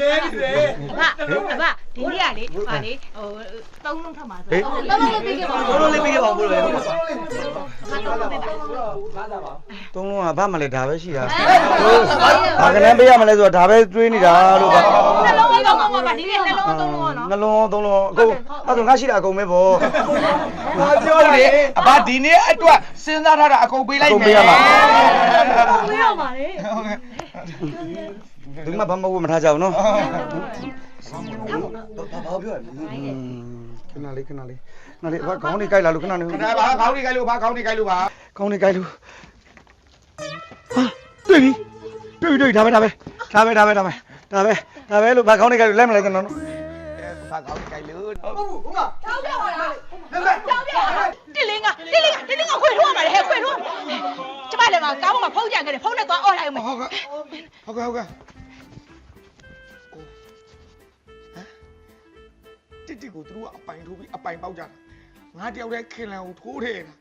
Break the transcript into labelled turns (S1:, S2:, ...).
S1: လဲနေတယ်
S2: အဘဒီနေ့ကလေဟာလေဟိုသုံးလုံးထပ်မှာဆိုသုံးလုံးလေးပြီးခဲ့ပါ
S1: သုံးလုံးလေးပြီးခဲ့ပါဘူးလို့လေဟုတ်ပါ
S2: သုံးလုံးပေးပါ
S3: သုံးလုံးကဘာမှလည်းဒါပဲရှိတာဘာကလည်းပေးရမလဲဆိုတော့ဒါပဲတွေးနေတာလို့ပါ
S2: နှလုံးပြီးတော့မှာပါဒီနေ့နှလုံးသုံးလုံးနော်
S3: နှလုံးသုံးလုံးအကုန်အဲ့ဒါငါရှိတာအကုန်ပဲဗော
S1: ဘာပြောလဲအဘဒီနေ့အတွက်စဉ်းစားထားတာအကုန်ပေးလိုက်မယ်
S2: ပေးရပါလေ
S3: ဒီမှာဘာမှမထားကြဘူးနော်
S1: ဘာပြောရလဲ
S3: ခဏလေးခဏလေးဘာခေါင်းလေးကြိုက်လာလို့ခဏနေ
S1: ခဏပါခေါင်းလေးကြိုက်လို့ဘာခေါင်းလေးကြိုက်လို့ပါ
S3: ခေါင်းလေးကြိုက်လို့ဟာတွေ့ပြီဒါပဲလို့ဘာခေါင်းလေးကြိုက်လို့လဲမလဲကျွန်တော်
S1: ဘာခေါင်းလေးကြိုက်လို့
S2: တစ်လင်းကခွေထိုးရမှာလေဟဲ့ခွေထိုးကျမလည်းကကားပေါ်မှာဖုန်းကြံခဲ့တယ်ဖုန်းနဲ့သွားអော်လိုက်အောင်မယ်
S1: ဟုတ်ကဲ့တစ်ကိုသူတို့ကအပိုင်ထိုးပြီးအပိုင်ပေါက်ကြတာငါတယောက်တည်းခင်လန်ကိုထိုးထဲတာ